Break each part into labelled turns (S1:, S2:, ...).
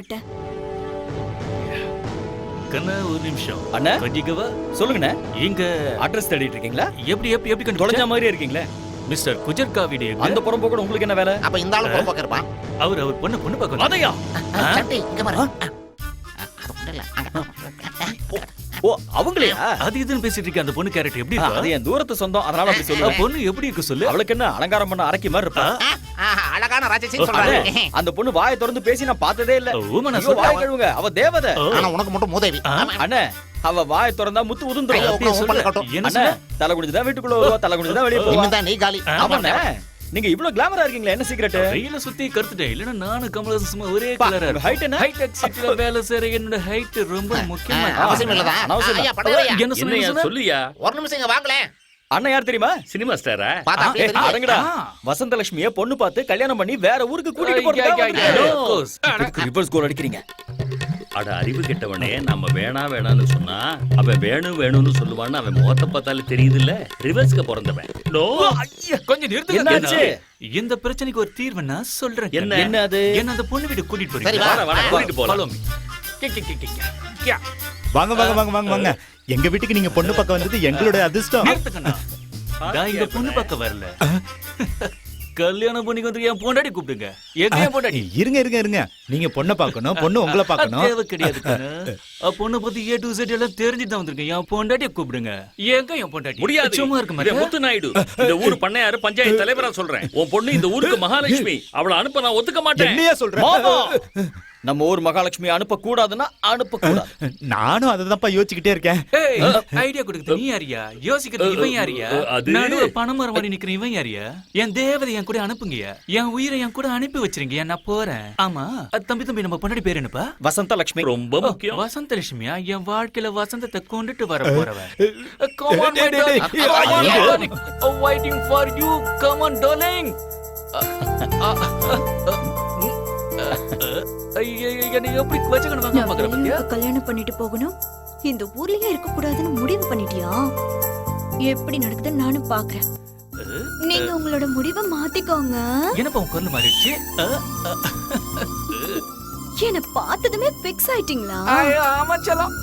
S1: மாட்டேன்.
S2: கண்ணா ஒரு நிமிஷம்
S3: அண்ணா
S2: கண்டிக்கவா
S3: சொல்லுங்கண்ணே.
S2: எங்க
S3: அட்ரஸ் தேடிட்டு இருக்கீங்களா?
S2: எப்படி
S3: தொலைஞ்ச
S2: கண்டுபிடிச்சா
S3: மாதிரி இருக்கீங்களே.
S2: மிஸ்டர் குஜர்கா வீடு எங்க?
S3: அந்த புறம் போக உங்களுக்கு என்ன வேலை?
S4: அப்ப இந்த ஆளு பொறுப்பாக்க இருப்பான்.
S2: அவர் பொண்ணு பார்க்க
S3: அதையா?
S4: சட்டி இங்க பாரு. அது ஒண்ணும் இல்ல.
S3: ஓ அவங்களையா?
S2: அது இதுன்னு பேசிட்டு இருக்க அந்த பொண்ணு கேரக்டர் எப்படி
S3: அது
S2: இருக்கு?
S3: என் தூரத்து சொந்தம், அதனால அப்படி சொல்லுவேன்.
S2: பொண்ணு எப்படி இருக்கு சொல்லு.
S3: அவளுக்கு என்ன அலங்காரம் பண்ண அரக்கி மாதிரி இருப்பா.
S4: அழகான ராட்சசின்னு சொல்றாரு.
S3: அந்த பொண்ணு வாயை திறந்து பேசி நான் பார்த்ததே இல்ல.
S2: ஊமனா
S3: ஐயோ, வாயை கழுவுங்க, அவ தேவதை.
S4: ஆனா உனக்கு மட்டும் மூதேவி.
S3: அண்ணே அவ வாயை திறந்தா முத்து
S4: ஐயோ,
S3: உதிர்ந்துரும்.
S4: உன் பல்ல கட்டும்.
S2: என்ன
S3: அண்ணே
S2: சொல்ல?
S3: தலை குடிச்சுதான் வீட்டுக்குள்ள வருவா, தலை குடிச்சுதான் வெளியே போவா.
S4: இனிதான் நீ காலி.
S3: ஆமாண்ணே, நீங்க இவ்வளவு கிளாமரா இருக்கீங்களா? என்ன சீக்ரெட்?
S2: ரயில சுத்தி கருத்துட்டேன். இல்லன்னா நானும் கமலஹாசன் சும்மா ஒரே கலரா
S3: உங்க height என்ன?
S2: ஹைடெக் சிட்டில வேலை செய்யற என்னோட ஹைட் ரொம்ப முக்கியமா.
S4: அவசியம் இல்லதான்.
S3: அவசியம்
S4: ஐயா படுறியா?
S2: என்ன சொன்னீங்க?
S5: சொல்லியா?
S4: ஒரு நிமிஷம் இங்க வாங்களேன்.
S3: அண்ணன் யார் தெரியுமா?
S5: சினிமா ஸ்டாரா?
S4: பார்த்தா அப்படியே தெரியுது.
S3: அடங்கடா. வசந்தலட்சுமிய பொண்ணு பார்த்து கல்யாணம் பண்ணி வேற ஊருக்கு கூட்டிட்டு போறதுக்கு ரிவர்ஸ் கோல் அடிக்கிறீங்க.
S5: அட அறிவு கெட்டவனே, நம்ம வேணான்னு சொன்னா அவன் வேணும்னு சொல்லுவான்னு அவன் முகத்தை பார்த்தாலே தெரியுது இல்ல. ரிவர்ஸ்க்கு பிறந்தவன். நோ,
S2: கொஞ்சம் நிறுத்துங்க.
S3: என்னாச்சு?
S2: இந்த பிரச்சனைக்கு ஒரு தீர்வு நான் சொல்றேன்.
S3: என்ன அது?
S2: என்ன அந்த பொண்ணு வீட்டுக்கு கூட்டிட்டு
S4: சரி,
S2: போறீங்க?
S4: வா.
S5: கூட்டிட்டு போலாம்.
S2: Follow me. கே.
S6: வாங்க. எங்க வீட்டுக்கு நீங்க பொண்ணு பக்கம் வந்தது எங்களுடைய அதிர்ஷ்டம்.
S2: நிறுத்துக்கண்ணா. நான் இங்க பொண்ணு பார்க்க வரல. கல்யாணம் பண்ணிக்கு வந்து என் பொண்டாட்டி கூப்பிடுங்க. எங்க பொண்டாட்டி?
S6: இருங்க. நீங்க பொண்ணை பார்க்கணும், பொண்ணு உங்களை பார்க்கணும்.
S2: தேவை கிடையாது கண்ணு. பொண்ணை பத்தி A to Z எல்லாம் தெரிஞ்சுட்டு தான் வந்திருக்கேன். என் பொண்டாட்டியை கூப்பிடுங்க. எங்க என் பொண்டாட்டி?
S5: முடியாது.
S2: சும்மா இருக்க
S5: இவன்
S2: மாட்டேன்.
S5: முத்து நாயுடு, இந்த ஊர் பண்ணையாரு பஞ்சாயத்து தலைவரா சொல்றேன். உன் பொண்ணு இந்த ஊருக்கு மகாலட்சுமி. அவளை அனுப்ப நான் ஒத்துக்க மாட்டேன்.
S6: என்னையா சொல்றேன்?
S3: மாமா, நம்ம ஊர் மகாலட்சுமி அனுப்ப கூடாதுன்னா அனுப்ப கூடாது.
S6: நானும் அததான்ப்பா யோசிச்சுக்கிட்டே இருக்கேன்.
S2: ஐடியா கொடுக்குது நீ யாரியா? யோசிக்கிறது இவன் யாரியா?
S5: அது-
S2: நடுவுல பணமரம் மாதிரி நிக்கிற இவன் யாரியா? என் தேவதை என் கூட அனுப்புங்கயா. என் உயிரை என் கூட அனுப்பி வச்சிருங்க. நான் போறேன். ஆமா தம்பி நம்ம பொண்டாடி பேர் என்னப்பா?
S3: வசந்தலட்சுமி.
S5: ரொம்ப முக்கியம்.
S2: வசந்தலட்சுமியா? என் வாழ்க்கையில வசந்தத்தை கொண்டுட்டு வர போறவ. Waiting for you. Come on, darling. என்னை எப்படி வச்சுக்கணும் வாங்க பாக்குற பத்தியா?
S1: கல்யாணம் பண்ணிட்டு போகணும், இந்த ஊர்லயே இருக்க கூடாதுன்னு முடிவு பண்ணிட்டியா? எப்படி நடக்குதுன்னு நானும் பாக்குறேன். நீங்க உங்களோட முடிவை மாத்திக்கோங்க.
S2: என்னப்பா உன் குரல் மாறிடுச்சு?
S1: என்ன பார்த்ததுமே பிக்ஸ் ஆயிட்டீங்களா?
S2: ஆமாச்சலாம்.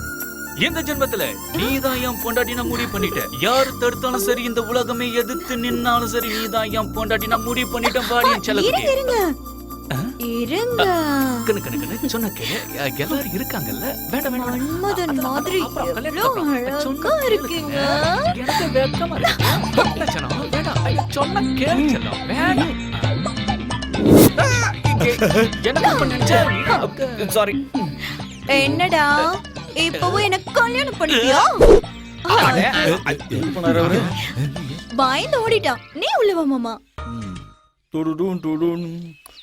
S2: இந்த ஜென்மத்துல நீதான் என் பொண்டாட்டி நான் முடிவு பண்ணிட்டேன். யாரு தடுத்தாலும் சரி, இந்த உலகமே எதிர்த்து நின்னாலும் சரி, நீதான் என் பொண்டாட்டி நான் முடிவு பண்ணிட்டேன். பாடி என் செல்லக்குட்டி.
S1: இருங்க
S2: கண்ணு சொன்ன கேளு. எல்லாரும் இருக்காங்கல்ல. வேண்டாம்.
S1: மன்மதன் மாதிரி எவ்வளவு அழகா இருக்கீங்க.
S2: எனக்கு வெக்கமா இருக்கு. செல்லம், வேண்டாம். ஐயோ, சொன்ன கேளு செல்லம். வேண்டாம். என்ன பண்ண?
S3: சாரி.
S1: என்னடா இப்பவும் எனக்கு கல்யாணம் பண்ணிட்டியா? பயந்து ஓடிட்டான். நீ உள்ளவா மாமா?
S3: துடுடும் துடும்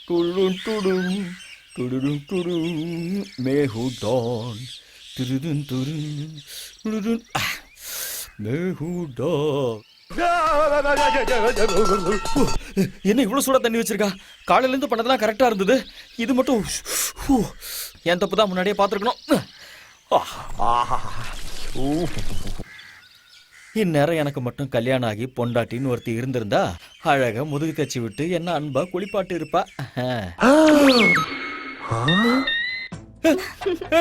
S3: துடுடும் துடும் துடுடும் துடும் மேஹுடான் துடுடும் துடும் துடுடும் மேஹுடான். என்ன இவ்வளவு சூடா தண்ணி வச்சிருக்கா? காலையில இருந்து பண்ணதெல்லாம் கரெக்டா இருந்தது. இது மட்டும் என் தப்பு தான், முன்னாடியே பார்த்துருக்கணும். இந்நேரம் எனக்கு மட்டும் கல்யாணம் ஆகி பொண்டாட்டின்னு ஒருத்தி இருந்திருந்தா அழகா முதுகு தச்சு விட்டு என்ன அன்பா குளிப்பாட்டு இருப்பா.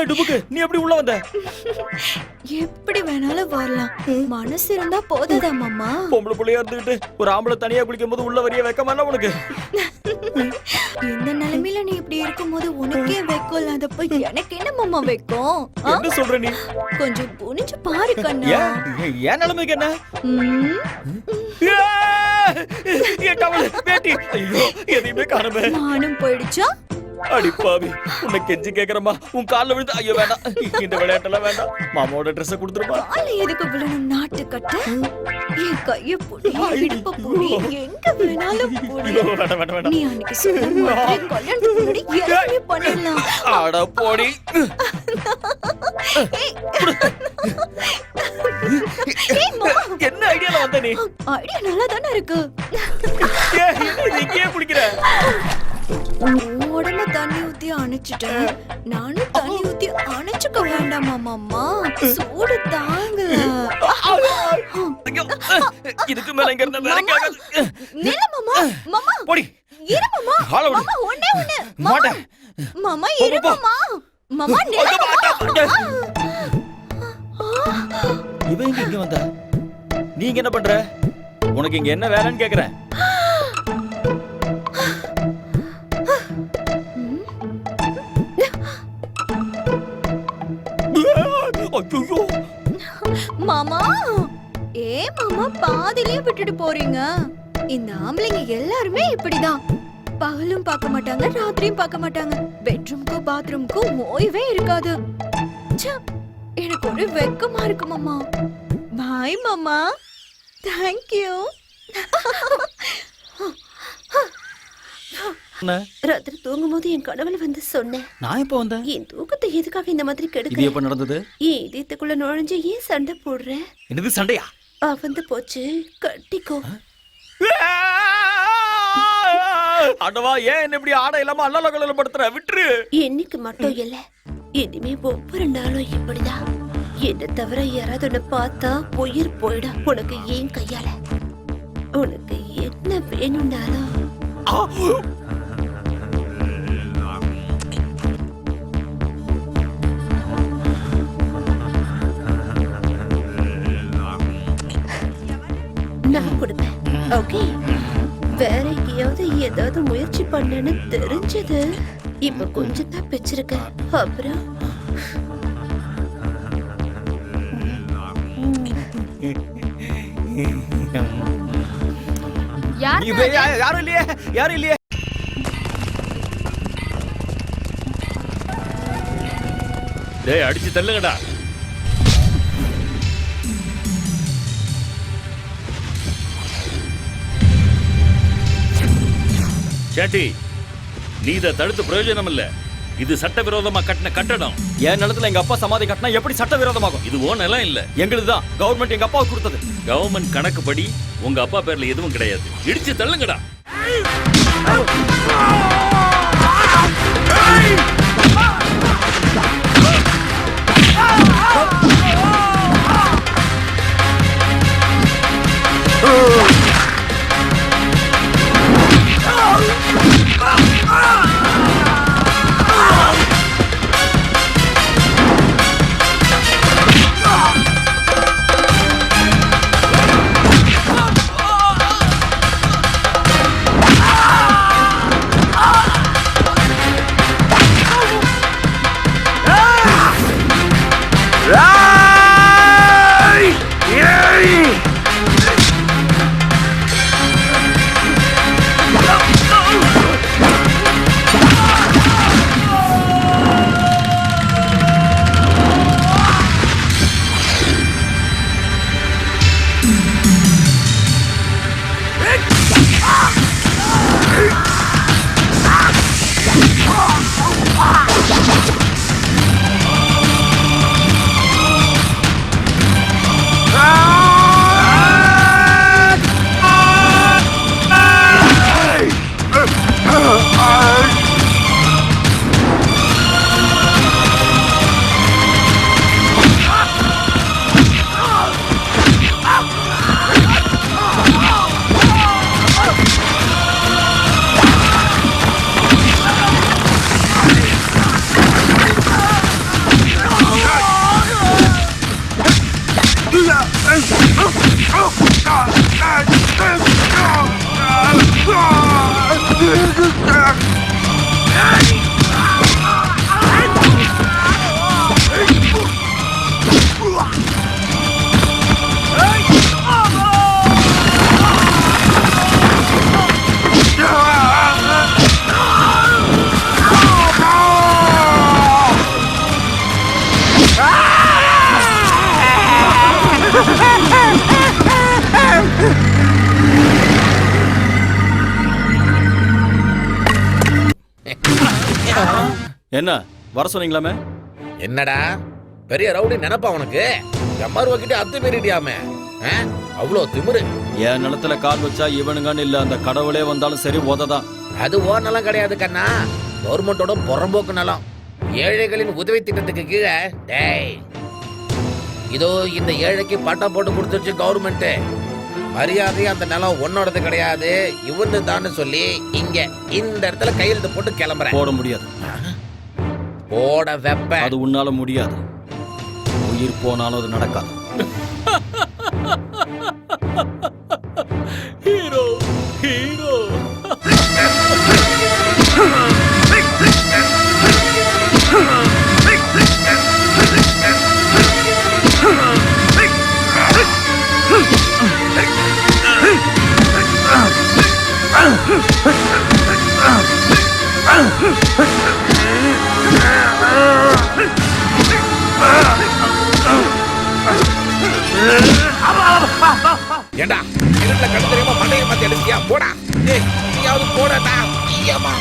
S3: டுபுக்கு, நீ எப்படி உள்ள வந்த?
S1: எப்படி வேணாலும் வரலாம், மனசு இருந்தா போதாதா மாமா?
S3: பொம்பளை புள்ளையா இருந்துகிட்டு ஒரு ஆம்பளை தனியா குளிக்கும் போது உள்ள வரிய வைக்கமா உனக்கு?
S1: இந்த நிலைமையில நீ இப்படி இருக்கும்போது உனக்கே வெக்கம் இல்லாதப்ப எனக்கு என்ன மாமா வெக்கம்?
S3: என்ன சொல்ற நீ?
S1: கொஞ்சம் புனிஞ்சு பாரு கண்ணா.
S3: ஏன் நிலைமைக்கு என்ன? என் டவல், வேட்டி, ஐயோ எதையுமே காணுமே.
S1: நானும் போயிடுச்சா?
S3: அடிப்பாவி, உன்னை கெஞ்சி கேக்குறமா, உன் கால்ல விழுந்து. ஐயோ வேண்டாம், இந்த விளையாட்டெல்லாம் வேண்டாம். மாமாவோட ட்ரெஸ் கொடுத்துருமா.
S1: கால எதுக்கு விழணும் நாட்டு கட்ட? என் கைய புடி, இடுப்ப புடி, எங்க விழனாலும் புடி.
S3: வேண்டாம் வேண்டாம் வேண்டாம்.
S1: நீ அன்னைக்கு சொன்ன மாதிரி கல்யாணத்துக்கு முன்னாடி எல்லாமே பண்ணிடலாம்.
S3: அட போடி. என்ன ஐடியால வந்த நீ?
S1: ஐடியா நல்லா தானே இருக்கு.
S3: இங்கேயே குடிக்கிற?
S1: உடம்ப தண்ணி ஊத்தி அணைச்சிட்டேன். நானும் தண்ணி ஊத்தி அணைச்சுக்க வேண்டாமா மாமா? சூடு தாங்கல.
S3: இதுக்கு மேல இங்க இருந்தா வேற கேட்காது.
S1: நில மாமா. மாமா
S3: போடி.
S1: இரு மாமா.
S3: ஹாலோ.
S1: மாமா ஒண்ணே ஒண்ணு.
S3: மாட்டேன்.
S1: மாமா இரு மாமா. மாமா நில்லு.
S3: இவன் இங்க வந்தா நீங்க என்ன பண்ற? உனக்கு இங்க என்ன வேலைன்னு கேக்குறேன். ஐயோ
S1: மாமா மாமா பாதியிலே விட்டுட்டு போறீங்க. இந்த ஆம்பளைங்க எல்லாருமே இப்படிதான். பகலும் பார்க்க மாட்டாங்க, ராத்திரியும் பார்க்க மாட்டாங்க. பெட்ரூம்க்கும் பாத்ரூம்க்கும் ஓய்வே இருக்காது. ச்சே, எனக்கு ஒரு வெக்கமா இருக்கு மாமா. பாய் மாமா. Thank you.
S7: ராத்திரி தூங்கும்போது என் கனவுல வந்து சொன்னேன்.
S3: நான் இப்ப வந்தேன்.
S7: என் தூக்கத்தை எதுக்காக இந்த மாதிரி
S3: இது
S7: கெடுக்க?
S3: எப்ப நடந்தது?
S7: ஏன் இதயத்துக்குள்ள நுழைஞ்சு ஏன் சண்டை போடுற?
S3: என்னது சண்டையா?
S7: வந்து போச்சு, கட்டிக்கோ.
S3: அடவா, ஏன் என்ன இப்படி ஆடை இல்லாம அல்லல கல்லல படுத்துற? விட்டுரு.
S7: என்னைக்கு மட்டும் இல்ல, இனிமே ஒவ்வொரு நாளும் இப்படிதான். என்ன தவிர யாராவது உன்னை பார்த்தா உயிர் போயிடும். உனக்கு ஏன் கையால உனக்கு என்ன வேணும்னாலும் நான் கொடுப்பேன். ஓகே, வேற எங்கேயாவது ஏதாவது முயற்சி பண்ணேன்னு தெரிஞ்சது. இப்ப கொஞ்சம் தான் பிச்சிருக்க. அப்புறம்
S3: யாரும் இல்லையே, யாரும் இல்லையே.
S5: டேய் அடிச்சு தள்ளுங்கடா. சேட்டி, நீ இதை தடுத்து பிரயோஜனம் இல்ல. இது சட்டவிரோதமா கட்டின கட்டடம்.
S3: என் நிலத்துல எங்க அப்பா சமாதி கட்டினா எப்படி சட்ட விரோதமாகும்?
S5: இது ஓ நிலம் இல்ல,
S3: எங்களுதுதான். கவர்மெண்ட் எங்க அப்பாவுக்கு கொடுத்தது.
S5: கவர்மெண்ட் கணக்குப்படி உங்க அப்பா பேர்ல எதுவும் கிடையாது. இடிச்சு தள்ளுங்கடா.
S3: என்ன வர சொன்னீங்களாமே?
S8: என்னடா பெரிய ரவுடி நினைப்பா உனக்கு? எம்மாருவக்கிட்ட அத்து மீறிட்டியாமே. அவ்வளோ திமிரு.
S3: என் நிலத்துல கால் வச்சா இவனுங்கன்னு இல்ல, அந்த கடவுளே வந்தாலும் சரி உததான்.
S8: அது ஓ நிலம் கிடையாது கண்ணா, கவர்மெண்டோட புறம்போக்கு நிலம். ஏழைகளின் உதவி திட்டத்துக்கு கீழே டேய் இதோ இந்த ஏழைக்கு பட்டா போட்டு கொடுத்துருச்சு கவர்மெண்ட். மரியாதையா அந்த நிலம் உன்னோடது கிடையாது, இவனு தான் சொல்லி இங்க இந்த இடத்துல கையெழுத்து போட்டு கிளம்புறேன்.
S3: போட முடியாது.
S8: போட வெப்ப.
S3: அது உன்னால முடியாது. உயிர் போனாலும் அது நடக்காது.
S2: Hero hero.
S8: ஏண்டா இருட்டுல கண்ணு தெரியாம மண்டைய மாத்தி அடிச்சியா? போடா. டேய் நீயாவது போடா. ஐயம்மா.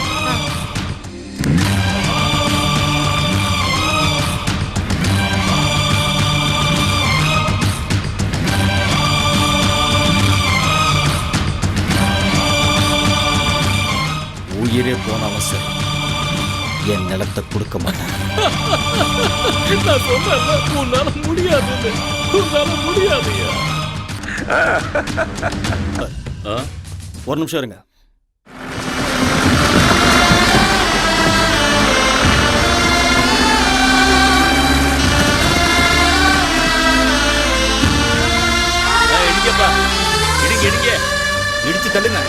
S3: உயிரே போனாலும் சரி என் நிலத்தை கொடுக்க மாட்டேன்.
S2: நான் சொன்னேன்ல, உன்னால முடியாது, உன்னால முடியாதுயா.
S3: ஒரு நிமிஷம் இருங்க.
S5: இடிங்கப்பா, இடிங்க.
S6: இடிச்சு தள்ளுங்க.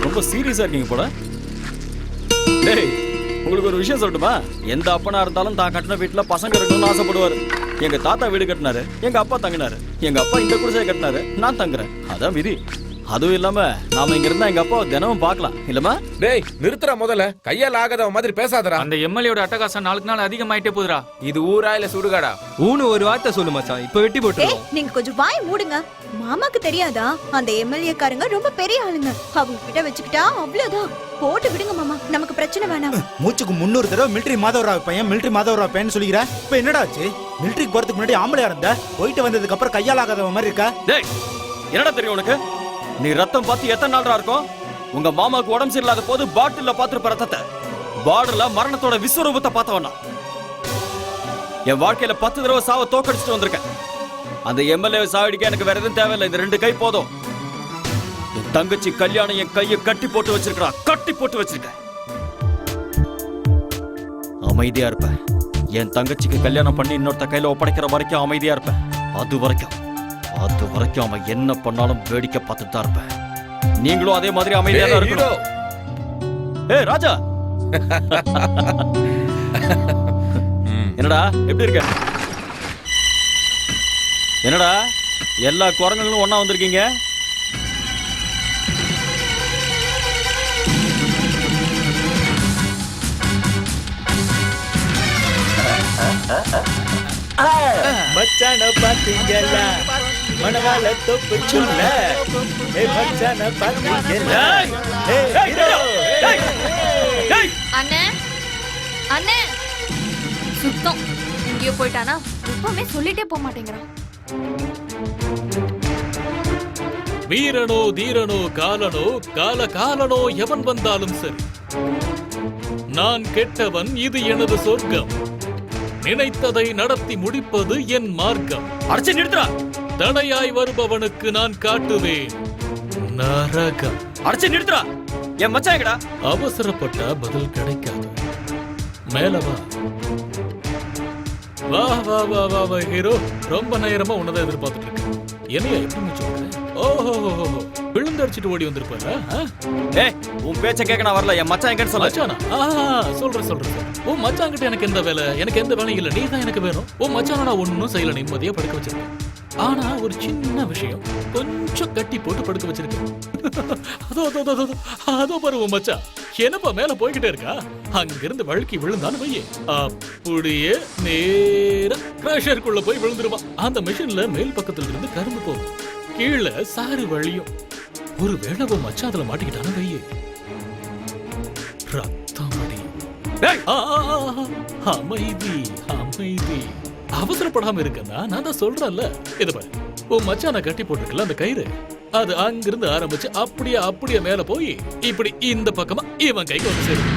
S3: ரொம்ப சீரியஸா இருக்கீங்க போல. டேய், உங்களுக்கு ஒரு விஷயம் சொல்லட்டுமா? எந்த அப்பனா இருந்தாலும் தான் கட்டின வீட்டுல பசங்க இருக்கணும்னு ஆசைப்படுவாரு. எங்க தாத்தா வீடு கட்டினாரு, எங்க அப்பா தங்கினாரு. எங்க அப்பா இந்த குடிசையை கட்டினாரு, நான் தங்குறேன். அதான் விதி. அதுவும் இல்லாம நாம இங்க இருந்தா எங்க அப்பாவை தினமும் பார்க்கலாம் இல்லமா?
S8: டேய் நிறுத்துற முதல்ல. கையால் ஆகாதவ மாதிரி பேசாதடா.
S2: அந்த எம்எல்ஏட அட்டகாசம் நாளுக்கு நாள் அதிகமாயிட்டே போகுதுடா.
S8: இது ஊரா இல்ல சுடுகாடா?
S9: ஊனு ஒரு வார்த்தை சொல்லு மச்சான், இப்ப வெட்டி போட்டு.
S1: ஏய், நீங்க கொஞ்சம் வாய் மூடுங்க. மாமாக்கு தெரியாதா அந்த எம்எல்ஏ காரங்க ரொம்ப பெரிய ஆளுங்க. அவங்க கிட்ட வச்சுக்கிட்டா அவ்வளவுதான். போட்டு விடுங்க மாமா, நமக்கு பிரச்சனை வேணாம்.
S6: மூச்சுக்கு 300 தடவை மிலிட்டரி மாதவராவ் பையன் மிலிட்டரி மாதவராவ் பையன் சொல்லிக்கிற. இப்ப என்னடா ஆச்சு? மிலிட்டரிக்கு போறதுக்கு முன்னாடி ஆம்பளையா இருந்த, போயிட்டு வந்ததுக்கு அப்புறம் கையால் ஆகாதவ மாதிரி இருக்கா?
S3: டேய், என்னடா தெரியும் உனக்கு? நீ ரத்தம் பார்த்து எத்தனை நாளா இருக்கும்? உங்க மாமாவுக்கு உடம்பு சரியில்லாத போது பாட்டில்ல பாத்துருப்ப ரத்தத்தை. பார்டர்ல மரணத்தோட விஸ்வரூபத்தை பார்த்தவனா. என் வாழ்க்கையில 10 தடவை சாவ தோக்கடிச்சுட்டு வந்திருக்கேன். அந்த எம்எல்ஏ சாவடிக்க எனக்கு வேற எதுவும் தேவையில்லை. இந்த 2 கை போதும். என் தங்கச்சி கல்யாணம் என் கையை கட்டி போட்டு வச்சிருக்கா. கட்டி போட்டு வச்சிருக்கேன். அமைதியா இருப்பேன். என் தங்கச்சிக்கு கல்யாணம் பண்ணி இன்னொருத்த கையில ஒப்படைக்கிற வரைக்கும் அமைதியா இருப்பேன். அது வரைக்கும் அவன் என்ன பண்ணாலும் வேடிக்கை பார்த்துட்டு தான் இருப்பேன். நீங்களும் அதே மாதிரி அமைதியா தான் இருக்கணும். ஏய் ராஜா, என்னடா எப்படி இருக்க? என்னடா எல்லா குரங்களும் ஒண்ணா வந்திருக்கீங்க?
S6: மச்சான பாத்தீங்களா? மணவாள தொப்பு சொல்ல. ஏய் மச்சான பாத்தீங்களா? ஏய் ஹீரோ.
S1: அண்ணே அண்ணே சுத்தம் இங்கேயோ போயிட்டானா? எப்பவுமே சொல்லிட்டே போக மாட்டேங்கிறான்.
S2: வீரனோ தீரனோ காலனோ காலனோ எவன் வந்தாலும் சரி, நான் கெட்டவன், இது எனது சொர்க்கம். நினைத்ததை நடத்தி முடிப்பது என் மார்க்கம்.
S3: அடிச்சு நிறுத்துறா.
S2: தடையாய் வருபவனுக்கு நான் காட்டுவேன் நரகம்.
S3: அடிச்சு நிறுத்துறா. என் மச்சான் எங்கடா?
S2: அவசரப்பட்டா பதில் கிடைக்காது. மேல வா. வா வா வா வா வா ஹீரோ. ரொம்ப நேரமா உன்னதான் எதிர்பார்த்துட்டு இருக்கேன். என்னையா எப்படி சொல்றேன்? ஓஹோ, விழுந்தடிச்சிட்டு ஓடி வந்திருப்பாரு.
S3: ஏய், உன் பேச்ச கேட்க நான் வரல. என் மச்சான் எங்கன்னு சொல்ல.
S2: மச்சானா? சொல்றேன். உன் மச்சான் கிட்ட எனக்கு எந்த வேலை? எனக்கு எந்த வேலையும் இல்ல. நீ தான் எனக்கு வேணும். உன் மச்சான நான் ஒன்னும் செய்யல, நிம்மதியா படுக்க வச்சிருக்கேன். ஆனா ஒரு சின்ன விஷயம், கொஞ்சம் கட்டி போட்டு படுக்க வச்சிருக்கேன். அதோ பாரு உன் மச்சான்
S10: என்னப்பா மேல போய்கிட்டே இருக்கா? அங்கிருந்து வழுக்கி விழுந்தான்னு வையே, அப்படியே நேரா கிரஷருக்குள்ள போய் விழுந்துருவா. அந்த மிஷின்ல மேல் பக்கத்துல இருந்து கரும்பு போகும், கீழே சாறு வழியும். ஒரு வேளவோ மச்சான் அதுல மாட்டிக்கிட்டான்னு வையே, ரத்தம் அடி. அமைதி அமைதி, அவசரப்படாம இருக்கன்னா நான் தான் சொல்றேன்ல. இது பாரு, உன் மச்சான கட்டி போட்டுருக்கல அந்த கயிறு, அது அங்கிருந்து ஆரம்பிச்சு அப்படியே அப்படியே மேல போய் இப்படி இந்த பக்கமா இவன் கைக்கு வந்து சேரும்.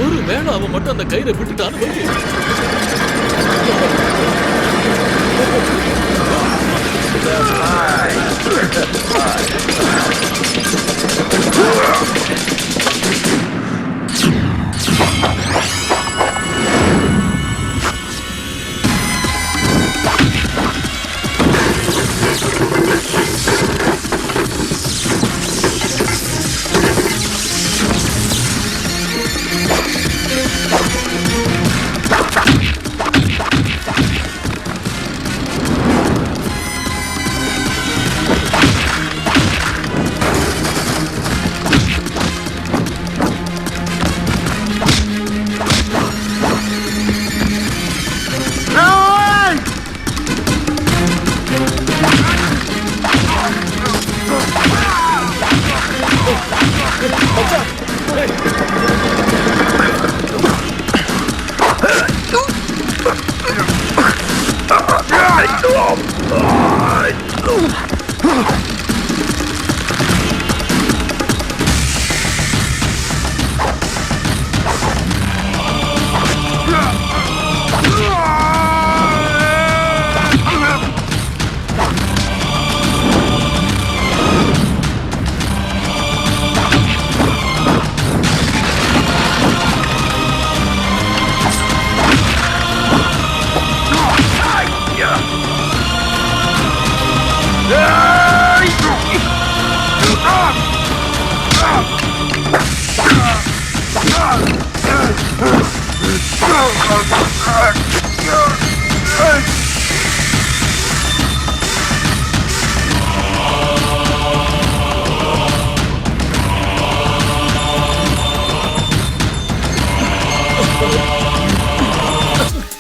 S10: ஒரு வேளை அவன் மட்டும் அந்த கயிறை விட்டுட்டான்னு வையே,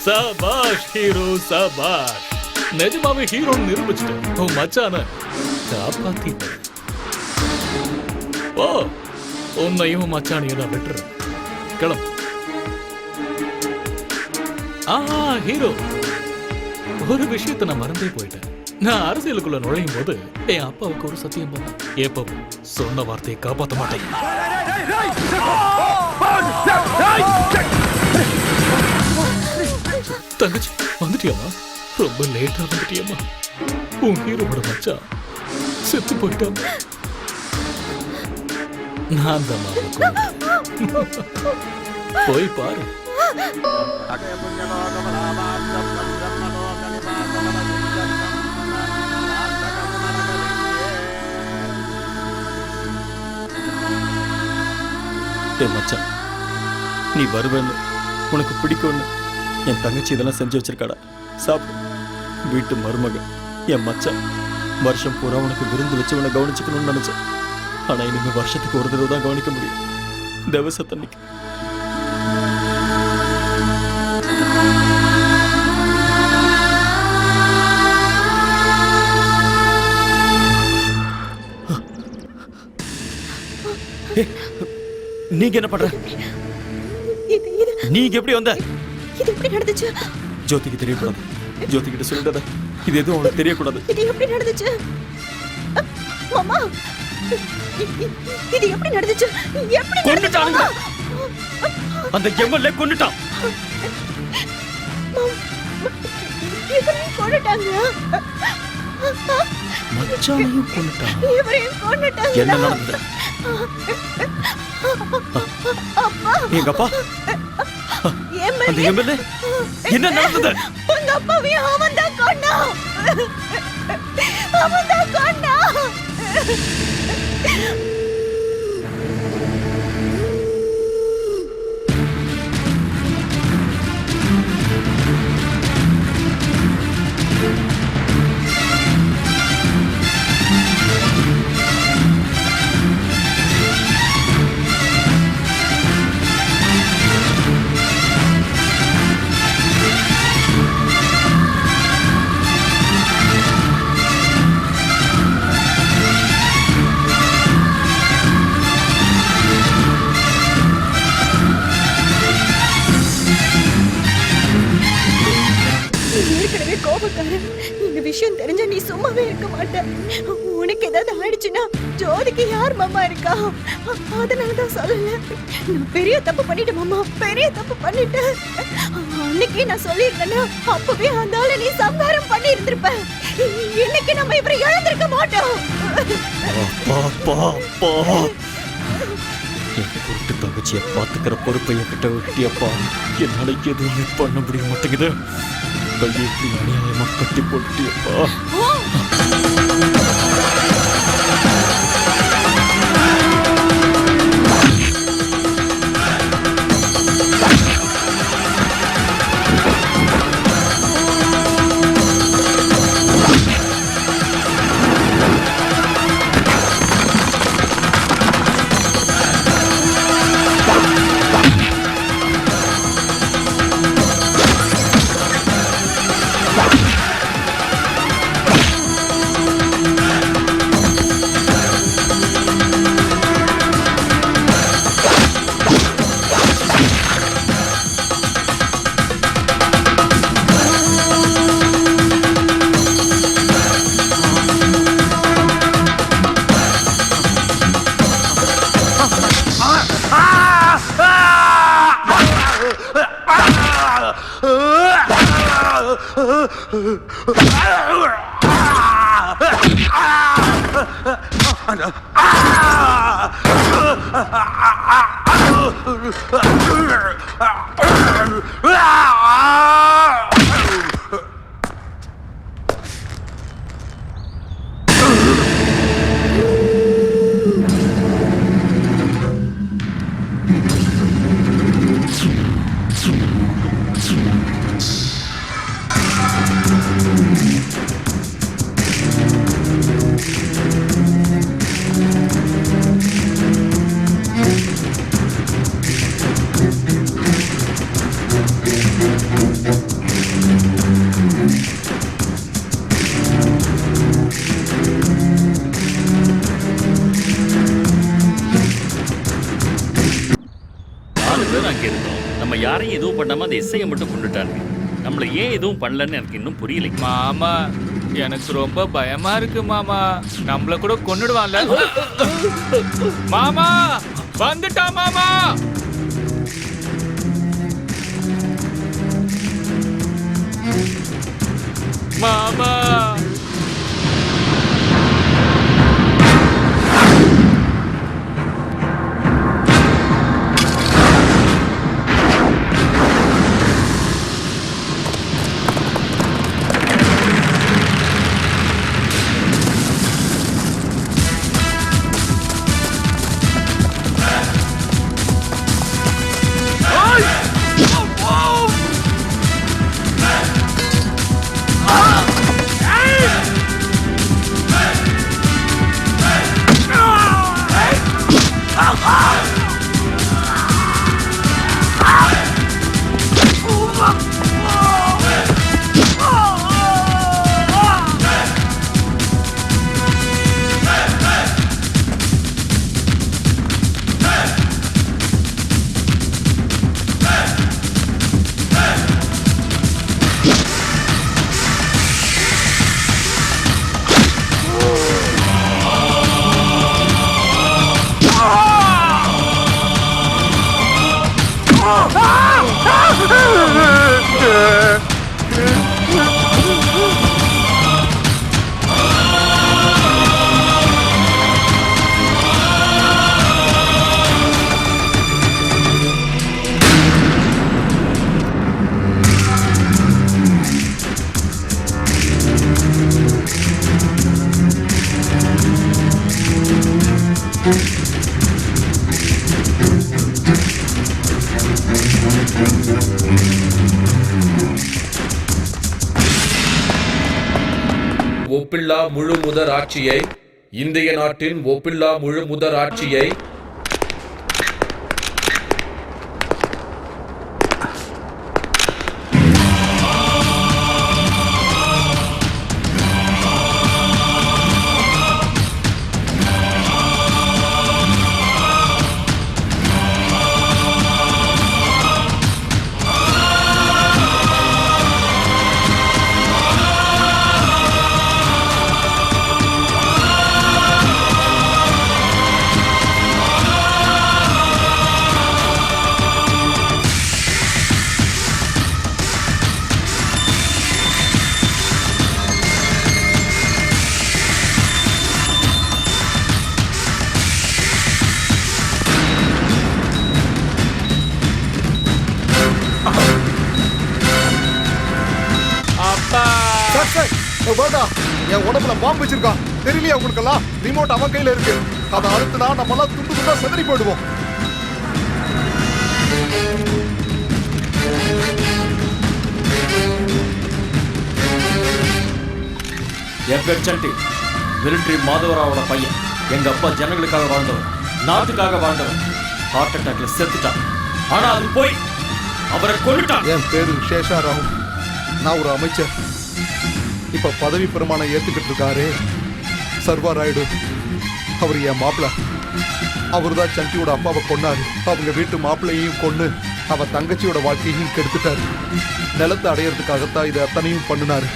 S10: சபாஷ் ஹீரோ சபாஷ். நிஜமாவே ஹீரோன்னு நிரூபிச்சுட்டு உன் மச்சான காப்பாத்திட்ட. ஓ, உன்னையும் மச்சானையும் நான் விட்டுறேன், கிளம்பு. ஹீரோ, ஒரு விஷயத்தை நான் மறந்தே போயிட்டேன். நான் அரசியலுக்குள்ள நுழையும் போது என் அப்பாவுக்கு ஒரு சத்தியம் பண்ணேன், எப்பவும் சொன்ன வார்த்தையை காப்பாற்ற மாட்டேன். தங்கச்சி வந்துட்டியாமா? ரொம்ப லேட்டா வந்துட்டியம்மா. உன் ஹீரோட மச்சான் செத்து போயிட்டான். நான் தான் போய் பாரு.
S3: மச்சான், நீ வருவேன்னு, உனக்கு பிடிக்கும்னு என் தங்கச்சி இதெல்லாம் செஞ்சு வச்சிருக்காடா. சாப்பிடு. வீட்டு மருமக என் மச்சான் வருஷம் பூரா உனக்கு விருந்து வச்சு உன்னை கவனிச்சுக்கணும்னு நினைச்சேன். ஆனா இனிமே வருஷத்துக்கு ஒரு தடவை தான் கவனிக்க முடியும், தேவசத்தன்னைக்கு. நீங்க என்ன பண்ற? நீங்க எப்படி வந்த?
S7: இது எப்படி நடந்துச்சு?
S3: ஜோதிக்கு தெரியக்கூடாது. ஜோதி கிட்ட சொல்லிடாத. இது எதுவும் அவளுக்கு தெரியக்கூடாது.
S7: இது எப்படி நடந்துச்சு? மாமா, இது எப்படி நடந்துச்சு? எப்படி
S3: கொன்னுட்டானுங்க. அந்த எம்எல்ஏ கொன்னுட்டான்.
S7: இவரையும் கொன்னுட்டாங்க.
S3: மச்சானையும் கொன்னுட்டான்.
S7: இவரையும் கொன்னுட்டாங்க.
S3: என்ன நடந்தது? எங்க அப்பா, அந்த எம்எல்ஏ என்ன நடந்தது?
S7: உங்க அப்பாவையும் அவன் தான் கொன்னான். அவன் தான் கொன்னான்.
S1: இந்த விஷயம் தெரிஞ்சா நீ சும்மாவே இருக்க மாட்ட. உனக்கு ஏதாவது ஆயிடுச்சுன்னா ஜோதிக்கு யார் மாமா இருக்கா? அதனாலதான் சொல்லல. நான் பெரிய தப்பு பண்ணிட்டேன் மாமா, பெரிய தப்பு பண்ணிட்டேன். அன்னைக்கே நான் சொல்லியிருந்தேன்னா அப்பவே அந்த ஆளை நீ சம்ஹாரம் பண்ணி இருந்திருப்ப. இன்னைக்கு நம்ம இவரை இழந்திருக்க மாட்டோம்.
S3: என் கூட்டு தங்கச்சியை பாத்துக்கிற பொறுப்பை என்கிட்ட விட்டியப்பா. என்னால எதுவுமே பண்ண முடிய மாட்டேங்குது. கையை அநியாயமா கட்டி போட்டியப்பா.
S5: யாரையும் எதுவும் பண்ணாம அந்த எஸ்ஐயை மட்டும் கொண்டுட்டாங்க. நம்மள ஏன் எதுவும் பண்ணலன்னு எனக்கு இன்னும் புரியல.
S2: மாமா எனக்கு ரொம்ப பயமா இருக்கு மாமா. நம்மள கூட கொன்னுடுவான்ல. மாமா வந்துட்டா மாமா. மாமா
S8: ஒப்பில்லா முழு முதற் ஆட்சியை, இந்திய நாட்டின் ஒப்பில்லா முழு முதற் ஆட்சியை
S11: வேண்டாம், என் உடம்புல பாம்பு வச்சிருக்கான். தெரியலையா உங்களுக்கெல்லாம்? ரிமோட் அவன் கையில இருக்கு. அதை அழுத்துனா நம்ம எல்லாம் துண்டு துண்டா செதறி போயிடுவோம்.
S3: என் பேர் சண்டி, மிலிட்டரி மாதவராவோட பையன். எங்க அப்பா ஜனங்களுக்காக வாழ்ந்தவர், நாட்டுக்காக வாழ்ந்தவர். ஹார்ட் அட்டாக்ல செத்துட்டான். ஆனா அது போய் அவரை கொல்லுட்டான்.
S11: என் பேரு சேஷாராவ். நான் ஒரு அமைச்சர். இப்ப பதவி பிரமாணம் ஏத்துக்கிட்டு இருக்காரு சர்வா ராயுடு. அவர் என் மாப்பிள்ள. அவர் தான் சண்டியோட அப்பாவை கொன்னாரு. அவங்க வீட்டு மாப்பிள்ளையையும் கொன்னு அவ தங்கச்சியோட வாழ்க்கையையும் கெடுத்துட்டாரு. நிலத்தை அடையறதுக்காகத்தான் இதை அத்தனையும் பண்ணினாரு.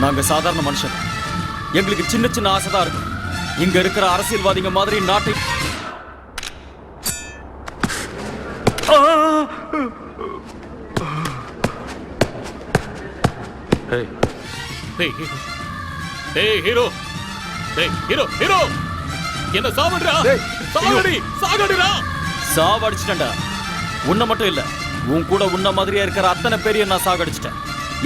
S3: நாங்க சாதாரண மனுஷன். எங்களுக்கு சின்ன சின்ன ஆசை தான் இருக்கும். இங்க இருக்கிற அரசியல்வாதிங்க மாதிரி நாட்டை
S10: ஹீரோ, ஹீரோ, ஹீரோ, என்ன சாவடுறா? சாகடிடா.
S3: சாவடிச்சிட்டேன்டா. உன்னை மட்டும் இல்ல, உன் கூட உன்ன மாதிரியே இருக்கிற அத்தனை பேரையும் நான் சாகடிச்சிட்டேன்.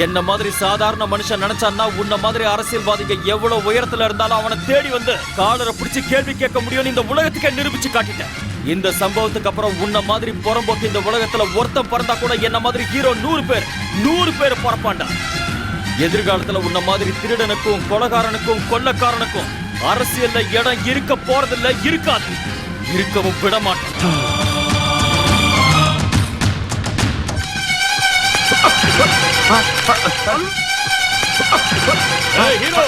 S3: என்ன மாதிரி சாதாரண மனுஷன் நினைச்சான்னா உன்ன மாதிரி அரசியல்வாதிங்க எவ்வளவு உயரத்துல இருந்தாலும் அவனை தேடி வந்து காலரை பிடிச்சு கேள்வி கேட்க முடியும்னு இந்த உலகத்துக்கே நிரூபிச்சு காட்டிட்டேன். இந்த சம்பவத்துக்கு அப்புறம் உன்ன மாதிரி புறம்போக்கு இந்த உலகத்துல ஒருத்தன் பிறந்தா கூட என்ன மாதிரி ஹீரோ 100 பேர் பிறப்பாண்டா. எதிர்காலத்துல உன்ன மாதிரி திருடனுக்கும் கொலைகாரனுக்கும் கொள்ளக்காரனுக்கும் அரசியல்ல இடம் இருக்க போறதில்ல, இருக்காது, இருக்கவும் விட மாட்டேன்.
S10: ஹீரோ